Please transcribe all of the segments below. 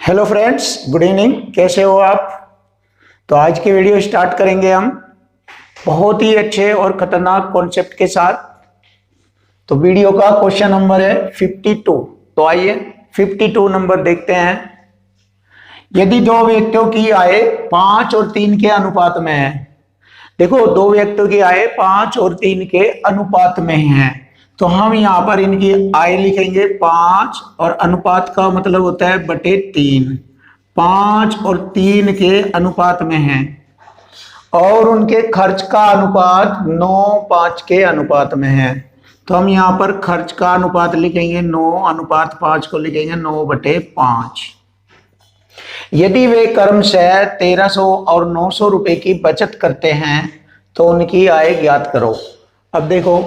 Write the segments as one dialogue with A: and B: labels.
A: Hello friends, good evening. कैसे हो आप? तो आज की वीडियो स्टार्ट करेंगे हम बहुत ही अच्छे और खतरनाक कॉन्सेप्ट के साथ। तो वीडियो का क्वेश्चन नंबर है 52। तो आइए 52 नंबर देखते हैं। यदि दो व्यक्तियों की आय 5 और 3 के अनुपात में है। देखो, दो व्यक्तियों की आय 5 और 3 के अनुपात में है, तो हम यहां पर इनकी आय लिखेंगे 5 और अनुपात का मतलब होता है बटे 3। 5 और 3 के अनुपात में है और उनके खर्च का अनुपात 9:5 के अनुपात में है। तो हम यहां पर खर्च का अनुपात लिखेंगे 9 अनुपात 5 को लिखेंगे 9/5। यदि वे क्रमशः 1300 और 900 रुपए की बचत करते हैं तो उनकी आय ज्ञात करो। अब देखो,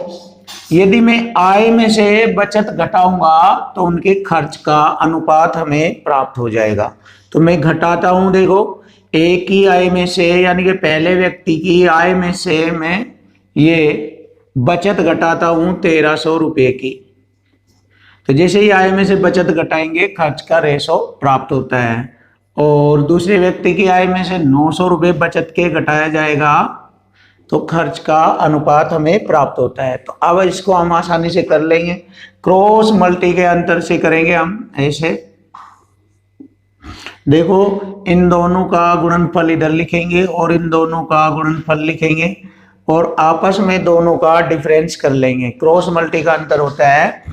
A: यदि मैं आय में से बचत घटाऊंगा तो उनके खर्च का अनुपात हमें प्राप्त हो जाएगा। तो मैं घटाता हूं। देखो, एक ही आय में से यानी कि पहले व्यक्ति की आय में से मैं ये बचत घटाता हूं 1300 रुपए की। तो जैसे ही आय में से बचत घटाएंगे खर्च का रेशो प्राप्त होता है। और दूसरे व्यक्ति की आय में से 900 रुपये बचत के घटाया जाएगा तो खर्च का अनुपात हमें प्राप्त होता है। तो अब इसको हम आसानी से कर लेंगे। क्रॉस मल्टी के अंतर से करेंगे हम ऐसे। देखो, इन दोनों का गुणनफल इधर लिखेंगे और इन दोनों का गुणनफल लिखेंगे और आपस में दोनों का डिफरेंस कर लेंगे। क्रॉस मल्टी का अंतर होता है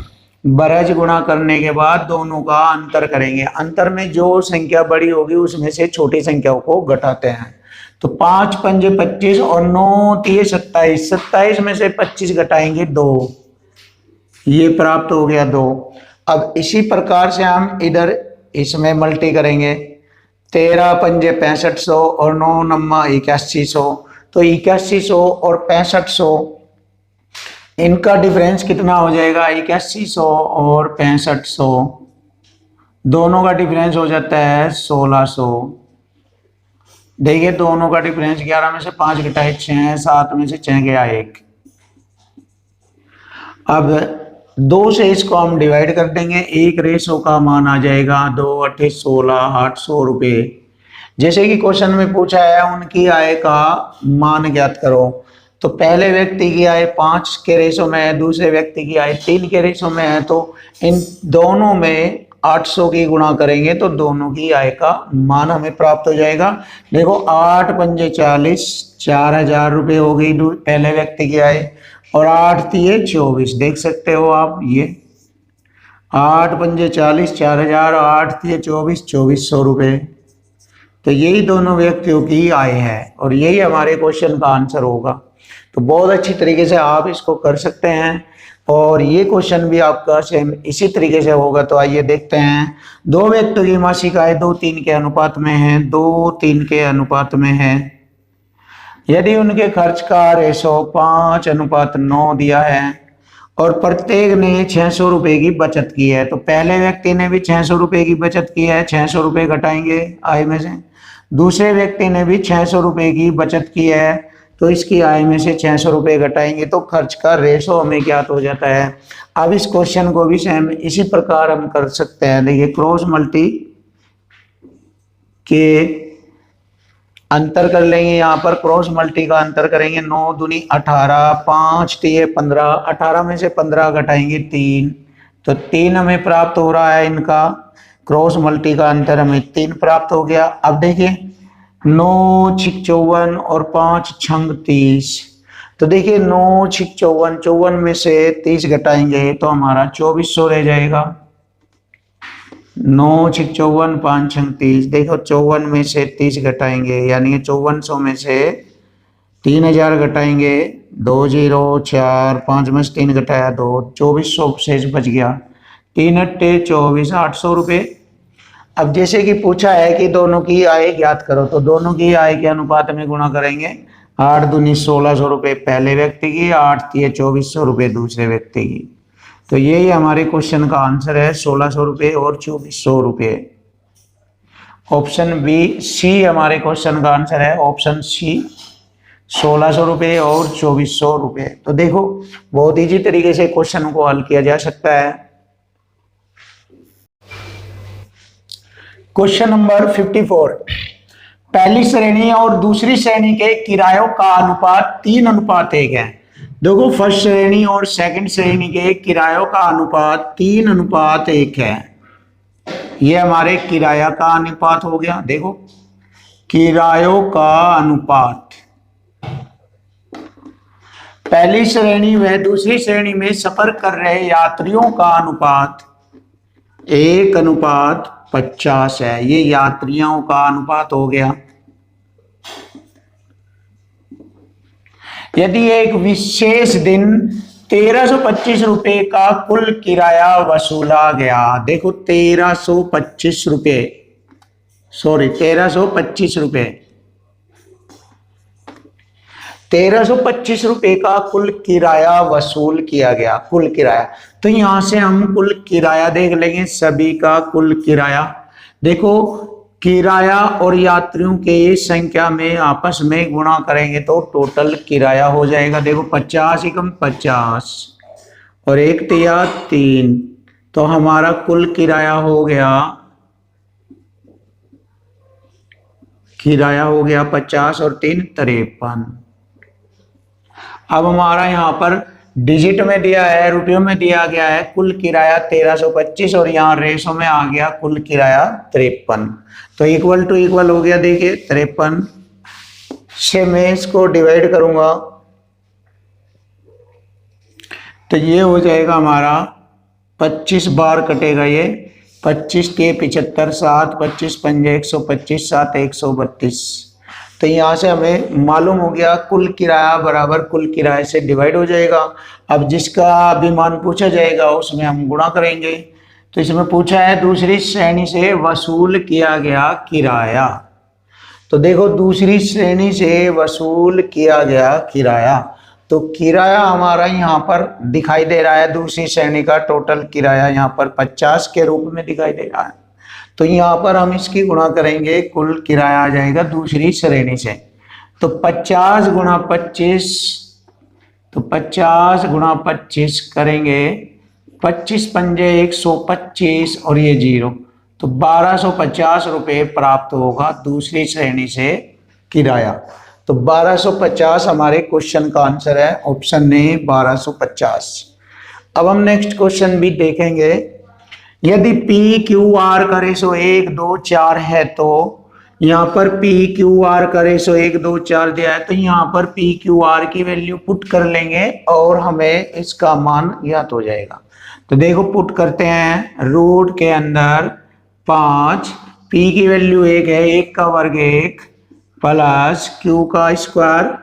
A: बरज गुणा करने के बाद दोनों का अंतर करेंगे। अंतर में जो संख्या बड़ी होगी उसमें से छोटी संख्याओं को घटाते हैं। तो 5 पंजे 25 और 9 तिये 27। 27 में से 25 घटाएंगे 2, ये प्राप्त हो गया 2। अब इसी प्रकार से हम इधर इसमें मल्टी करेंगे। 13 पंजे 6500 और 9 नम्मा 8100। तो 8100 और 6500 इनका डिफरेंस कितना हो जाएगा? 8100 और 6500 दोनों का डिफरेंस हो जाता है 1600। देखिए, दोनों का डिफरेंस 11 में से 5 घटाए 6, 7 में से 6 गया 1। अब 2 से इसको हम डिवाइड कर देंगे। 1 का मान आ जाएगा 2 8 16 800 रुपये। जैसे कि क्वेश्चन में पूछा है उनकी आय का मान ज्ञात करो। तो पहले व्यक्ति की आय 5 के रेशो में है, दूसरे व्यक्ति की आय 3 के रेशो में है। तो इन दोनों में 800 की गुणा करेंगे तो दोनों की आय का मान हमें प्राप्त हो जाएगा। देखो, 8 पंजे 40, 4000 रुपये हो गई पहले व्यक्ति की आय और 8 तिये 24। देख सकते हो आप, ये 8 पंजे 40, 4000, 8 तिये 24, 2400 रुपये। तो यही दोनों व्यक्तियों की आय है और यही हमारे क्वेश्चन का आंसर होगा। तो बहुत अच्छी तरीके से आप इसको कर सकते हैं और ये क्वेश्चन भी आपका सेम इसी तरीके से होगा। तो आइए देखते हैं। दो व्यक्तियों की मासिक आय 2:3 के अनुपात में है। 2:3 के अनुपात में है। यदि उनके खर्च का रेशो 5:9 दिया है और प्रत्येक ने 600 रुपये की बचत की है। तो पहले व्यक्ति ने भी 600 रुपये की बचत की है, 600 रुपये घटाएंगे आय में से। दूसरे व्यक्ति ने भी 600 रुपये की बचत की है तो इसकी आय में से 600 रुपये घटाएंगे तो खर्च का रेशो हमें ज्ञात हो जाता है। अब इस क्वेश्चन को भी सेम इसी प्रकार हम कर सकते हैं। देखिए, क्रॉस मल्टी के अंतर कर लेंगे। यहाँ पर क्रॉस मल्टी का अंतर करेंगे। 9 दूनी 18, 5 तिये 15, 18 में से 15 घटाएंगे 3, तो 3 हमें प्राप्त हो रहा है। इनका क्रॉस मल्टी का अंतर हमें 3 प्राप्त हो गया। अब देखिए, 9 6 54 और 5 छंग 30। तो देखिए, 9 6 54, 54 में से 30 घटाएंगे तो हमारा 2400 रह जाएगा। 9 6 54, 5 छंग 30। देखो, 54 में से 30 घटाएंगे यानी 5400 में से 3000 घटाएंगे 2 0 4, 5 में से 3 घटाया 2, 2400 शेष बच गया। 3 8 24, 800 रुपये। अब जैसे कि पूछा है कि दोनों की आय ज्ञात करो, तो दोनों की आय के अनुपात में गुणा करेंगे। 8 दूनी 1600 रुपये पहले व्यक्ति की, 8 तिये 2400 रुपये दूसरे व्यक्ति की। तो यही हमारे क्वेश्चन का आंसर है, 1600 रुपये और 2400 रुपये। ऑप्शन बी सी हमारे क्वेश्चन का आंसर है। ऑप्शन सी 1600 रुपये और 2400 रुपये। तो देखो, बहुत ईजी तरीके से क्वेश्चन को हल किया जा सकता है। क्वेश्चन नंबर 54, पहली श्रेणी और दूसरी श्रेणी के किरायों का अनुपात 3:1 है। देखो फर्स्ट श्रेणी और सेकंड श्रेणी के किरायों का अनुपात 3:1 है। ये हमारे किराया का अनुपात हो गया। देखो किरायों का अनुपात, पहली श्रेणी व दूसरी श्रेणी में सफर कर रहे यात्रियों का अनुपात 1:50 है। ये यात्रियों का अनुपात हो गया। यदि एक विशेष दिन 1325 रुपए का कुल किराया वसूला गया, देखो 1325 रुपये, सॉरी 1325 रुपये, 1325 रुपए का कुल किराया वसूल किया गया। कुल किराया, तो यहां से हम कुल किराया देख लेंगे, सभी का कुल किराया। देखो किराया और यात्रियों के संख्या में आपस में गुणा करेंगे तो टोटल किराया हो जाएगा। देखो 50 एकम 50 और 1 तिया 3, तो हमारा कुल किराया हो गया, किराया हो गया 50 और 3 53। अब हमारा यहाँ पर डिजिट में दिया है, रुपयों में दिया गया है कुल किराया 1325 और यहाँ रेशो में आ गया कुल किराया 53। तो इक्वल टू इक्वल हो गया। देखिए 53 से मैं इसको डिवाइड करूंगा तो ये हो जाएगा हमारा 25 बार कटेगा। ये 25 के 75 7 25 पंजे 125 7 132। तो यहाँ से हमें मालूम हो गया कुल किराया बराबर कुल किराए से डिवाइड हो जाएगा। अब जिसका अभी मान पूछा जाएगा उसमें हम गुणा करेंगे। तो इसमें पूछा है दूसरी श्रेणी से वसूल किया गया किराया। तो देखो दूसरी श्रेणी से वसूल किया गया किराया, तो किराया हमारा यहाँ पर दिखाई दे रहा है। दूसरी श्रेणी का टोटल किराया यहाँ पर 50 के रूप में दिखाई दे रहा है। तो यहाँ पर हम इसकी गुणा करेंगे, कुल किराया आ जाएगा दूसरी श्रेणी से। तो 50 गुणा 25, तो 50 गुणा 25 करेंगे, 25 पंजे 125 और ये 0, तो 1250 रुपये प्राप्त होगा दूसरी श्रेणी से किराया। तो 1250 हमारे क्वेश्चन का आंसर है, ऑप्शन ने 1250। अब हम नेक्स्ट क्वेश्चन भी देखेंगे। यदि पी क्यू आर का रेशो 1 2 4 है, तो यहाँ पर पी क्यू आर का रेशो 1 2 4 दिया है, तो यहाँ पर पी क्यू आर की वैल्यू पुट कर लेंगे और हमें इसका मान ज्ञात हो जाएगा। तो देखो पुट करते हैं, रूट के अंदर 5, पी की वैल्यू 1 है, 1 का वर्ग 1 प्लस क्यू का स्क्वायर,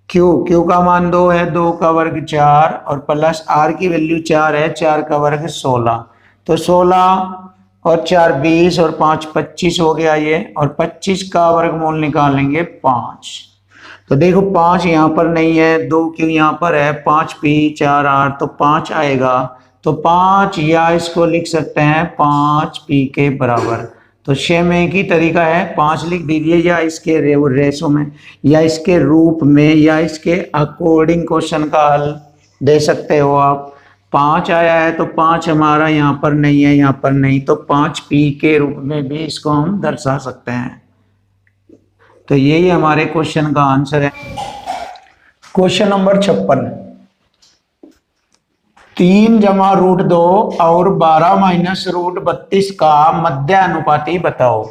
A: क्यू का मान 2 है, 2 का वर्ग 4 और प्लस आर की वैल्यू 4 है, 4 का वर्ग 16। तो 16 और 4 20 और 5 25 हो गया ये, और 25 का वर्गमूल निकालेंगे 5। तो देखो 5 यहाँ पर नहीं है, 2 क्यों यहाँ पर है, 5 पी 4 आर, तो 5 आएगा। तो 5 या इसको लिख सकते हैं 5 पी के बराबर। तो सेम एक ही तरीका है, 5 लिख दीजिए या इसके रेशो में या इसके रूप में या इसके अकॉर्डिंग क्वेश्चन का हल दे सकते हो आप। 5 आया है तो 5 हमारा यहाँ पर नहीं है, यहाँ पर नहीं, तो 5 पी के रूप में भी इसको हम दर्शा सकते हैं। तो यही हमारे क्वेश्चन का आंसर है। क्वेश्चन नंबर 56, 3 जमा रूट 2 और 12 माइनस रूट 32 का मध्यानुपाती बताओ।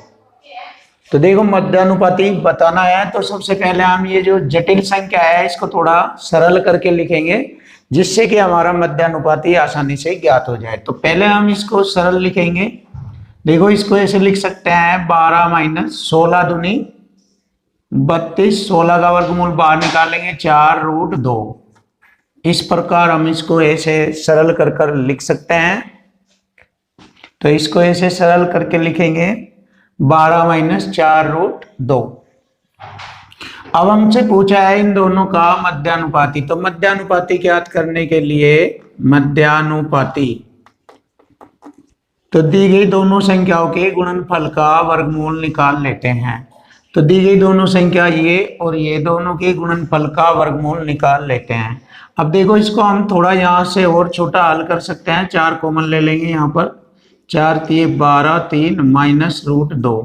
A: तो देखो मध्यानुपाती बताना है तो सबसे पहले हम ये जो जटिल संख्या है इसको थोड़ा सरल करके लिखेंगे, जिससे कि हमारा मध्यानुपाती आसानी से ज्ञात हो जाए। तो पहले हम इसको सरल लिखेंगे। देखो इसको ऐसे लिख सकते हैं, 12 माइनस 16 दूनी 32, 16 का वर्गमूल बाहर निकालेंगे 4 रूट 2। इस प्रकार हम इसको ऐसे सरल कर कर लिख सकते हैं। तो इसको ऐसे सरल करके लिखेंगे 12 माइनस 4 रूट 2। अब हमसे पूछा है इन दोनों का मध्यानुपाती। तो मध्यानुपाती ज्ञात करने के लिए मध्यानुपाती, तो दी गई दोनों संख्याओं के गुणनफल का वर्गमूल निकाल लेते हैं। तो दी गई दोनों संख्या ये और ये, दोनों के गुणनफल का वर्गमूल निकाल लेते हैं। अब देखो इसको हम थोड़ा यहाँ से और छोटा हल कर सकते हैं, 4 कॉमन ले लेंगे यहाँ पर, 4 तिये 12, 3 माइनस रूट 2।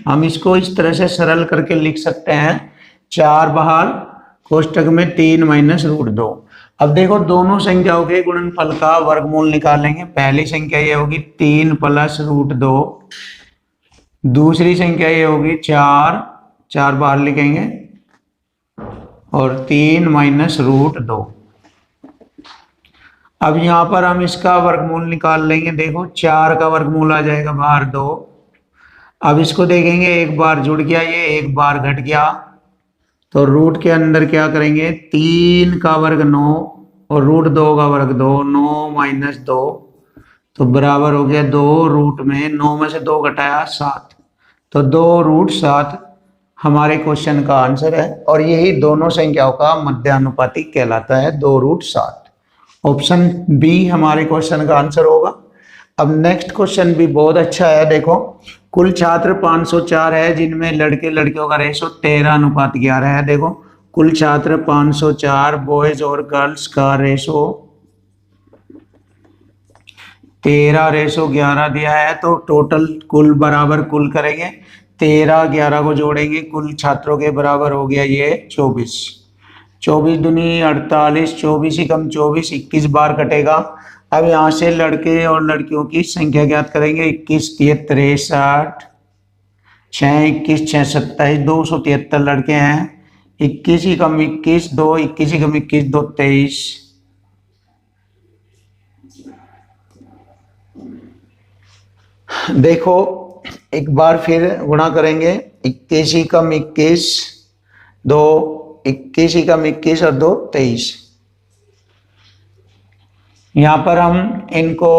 A: हम इसको इस तरह से सरल करके लिख सकते हैं, 4 बाहर कोष्टक में 3 माइनस रूट 2। अब देखो दोनों संख्याओं के गुणनफल का वर्गमूल निकालेंगे। पहली संख्या ये होगी 3 प्लस रूट 2, दूसरी संख्या ये होगी 4, 4 बाहर लिखेंगे, और 3 माइनस रूट 2। अब यहां पर हम इसका वर्गमूल निकाल लेंगे। देखो 4 का वर्गमूल आ जाएगा बाहर 2। अब इसको देखेंगे, एक बार जुड़ गया, ये एक बार घट गया, तो रूट के अंदर क्या करेंगे, 3 का वर्ग 9 और रूट 2 का वर्ग 2, 9 माइनस 2, तो बराबर हो गया 2 रूट में 9 में से 2 घटाया 7, तो 2 रूट 7 हमारे क्वेश्चन का आंसर है। और यही दोनों संख्याओं का मध्यानुपाती कहलाता है, 2 रूट 7। ऑप्शन बी हमारे क्वेश्चन का आंसर होगा। अब नेक्स्ट क्वेश्चन भी बहुत अच्छा है। देखो कुल छात्र 504 है, जिनमें लड़के लड़कियों का रेशो 13:11 है। देखो कुल छात्र 504, बॉयज और गर्ल्स का रेशो 13:11 दिया है, तो टोटल कुल बराबर कुल करेंगे, 13 11 को जोड़ेंगे, कुल छात्रों के बराबर हो गया ये 24। 24 दूनी 48, 24 ही कम 24, 21 बार कटेगा। अब यहाँ से लड़के और लड़कियों की संख्या ज्ञात करेंगे। 21 3 63, 6 21 6 27, 273 लड़के हैं। 21 ही कम 21 2, 21 ही कम 21 2 23। देखो एक बार फिर गुणा करेंगे, 21 ही कम 21 2, 21 ही कम 21 और 2 23। यहाँ पर हम इनको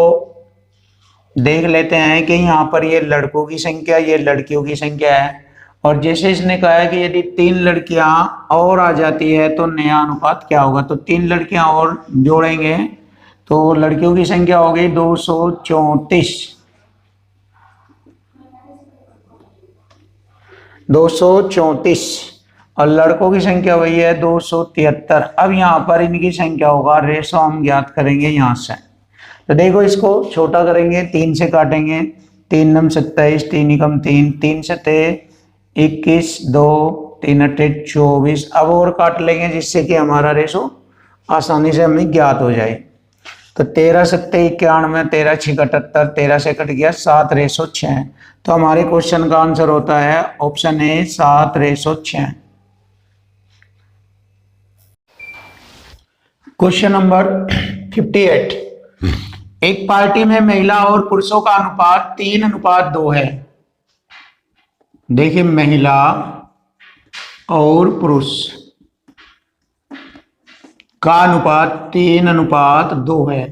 A: देख लेते हैं कि यहाँ पर ये लड़कों की संख्या, ये लड़कियों की संख्या है। और जैसे इसने कहा है कि यदि 3 लड़कियां और आ जाती है तो नया अनुपात क्या होगा, तो 3 लड़कियां और जोड़ेंगे तो लड़कियों की संख्या हो गई 234, 234 और लड़कों की संख्या वही है 273। अब यहाँ पर इनकी संख्या होगा, रेशो हम ज्ञात करेंगे यहाँ से। तो देखो इसको छोटा करेंगे, 3 से काटेंगे, 3 नम 27, 3 एकम 3, 3 सते 21 2, 3 अट्ठे 24। अब और काट लेंगे जिससे कि हमारा रेशो आसानी से हमें ज्ञात हो जाए। तो 13 सत्ते 91, 13 6 78, 13 से कट गया 7:6। तो हमारे क्वेश्चन का आंसर होता है ऑप्शन ए 7:6। Question number 58। एक पार्टी में महिला और पुरुषों का अनुपात 3:2 है। देखिए महिला और पुरुष का अनुपात 3:2 है।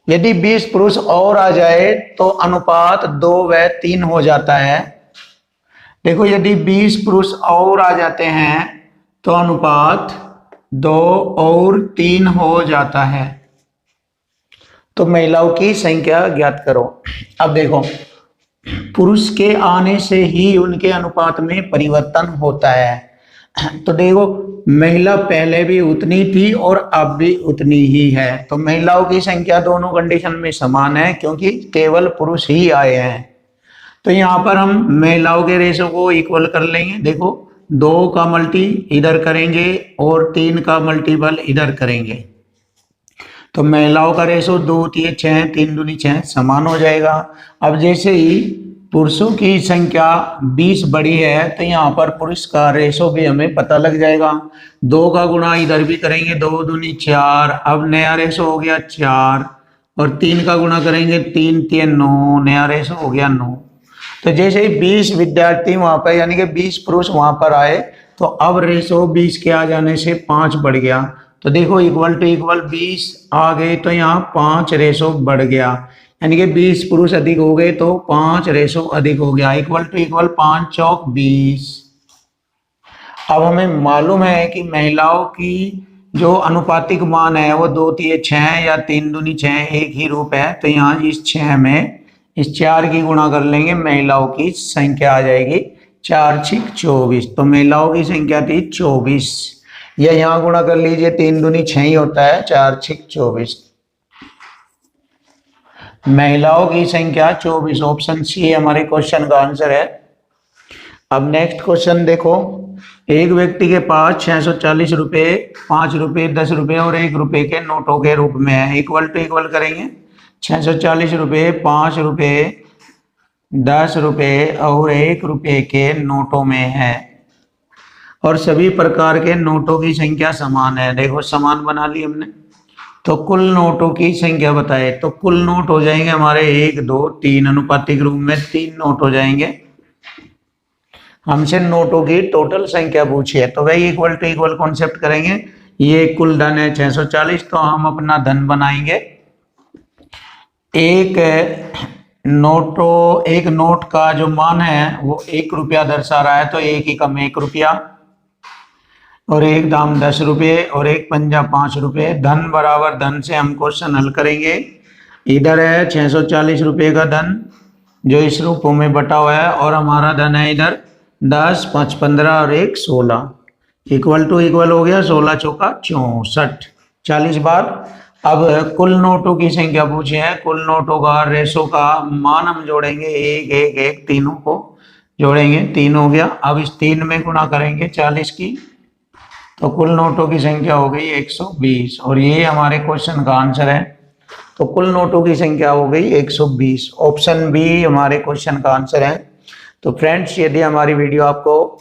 A: यदि 20 पुरुष और आ जाए तो अनुपात 2 व 3 हो जाता है। देखो यदि 20 पुरुष और आ जाते हैं तो अनुपात 2 और 3 हो जाता है। तो महिलाओं की संख्या ज्ञात करो। अब देखो पुरुष के आने से ही उनके अनुपात में परिवर्तन होता है। तो देखो महिला पहले भी उतनी थी और अब भी उतनी ही है। तो महिलाओं की संख्या दोनों कंडीशन में समान है क्योंकि केवल पुरुष ही आए हैं। तो यहाँ पर हम महिलाओं के रेशो को इक्वल कर लेंगे। देखो 2 का मल्टी इधर करेंगे और 3 का मल्टीपल इधर करेंगे। तो महिलाओं का रेशो 2 3 6, 3 दूनी 6 समान हो जाएगा। अब जैसे ही पुरुषों की संख्या 20 बड़ी है तो यहाँ पर पुरुष का रेशो भी हमें पता लग जाएगा। 2 का गुणा इधर भी करेंगे, 2 दूनी 4, अब नया रेशो हो गया 4, और 3 का गुणा करेंगे 3 3 9, नया रेशो हो गया 9। तो जैसे ही 20 विद्यार्थी वहां पर यानी कि 20 पुरुष वहां पर आए तो अब रेशो 20 के आ जाने से 5 बढ़ गया। तो देखो इक्वल टू इक्वल 20 आ गए तो यहाँ 5 रेशो बढ़ गया, यानी कि 20 पुरुष अधिक हो गए तो 5 रेशो अधिक हो गया। इक्वल टू इक्वल 5 चौक 20। अब हमें मालूम है कि महिलाओं की जो अनुपातिक मान है वो 2 3 6 या 3 दूनी 6 एक ही रूप है। तो यहाँ इस 6 में इस 4 की गुणा कर लेंगे, महिलाओं की संख्या आ जाएगी 4 6 24। तो महिलाओं की संख्या थी 24, या यहाँ गुणा कर लीजिए, 3 दूनी 6 ही होता है, 4 6 24। महिलाओं की संख्या 24। ऑप्शन सी हमारे क्वेश्चन का आंसर है। अब नेक्स्ट क्वेश्चन देखो, एक व्यक्ति के पास 640 रुपये, 5 रुपये, 10 रुपये और 1 रुपये के नोटों के रूप में है। इक्वल टू इक्वल करेंगे। 640 रुपये, 5 रुपये, 10 रुपये और 1 रुपये के नोटों में है और सभी प्रकार के नोटों की संख्या समान है। देखो समान बना ली हमने, तो कुल नोटों की संख्या बताए तो कुल नोट हो जाएंगे हमारे 1, 2, 3 अनुपातिक रूप में 3 नोट हो जाएंगे। हमसे नोटों की टोटल संख्या पूछी है तो वही इक्वल टू इक्वल कॉन्सेप्ट करेंगे। ये कुल धन है 640, तो हम अपना धन बनाएंगे। एक नोट का जो मान है वो 1 रुपया दर्शा रहा है, तो 1 एकम 1 रुपया और 1 दाम 10 रुपये और 1 पंजा 5 रुपये। धन बराबर धन से हम क्वेश्चन हल करेंगे। इधर है 640 रुपये का धन जो इस रूपों में बटा हुआ है और हमारा धन है इधर 10, 5, 15 और 1, 16। इक्वल टू इक्वल हो गया। 16 चौका 64, 40 बार। अब कुल नोटों की संख्या पूछी है। कुल नोटों का रेशो का मान हम जोड़ेंगे, 1, 1, 1, तीनों को जोड़ेंगे, 3 हो गया। अब इस 3 में गुणा करेंगे 40 की, तो कुल नोटों की संख्या हो गई 120 और ये हमारे क्वेश्चन का आंसर है। तो कुल नोटों की संख्या हो गई 120। ऑप्शन बी हमारे क्वेश्चन का आंसर है। तो फ्रेंड्स, यदि हमारी वीडियो आपको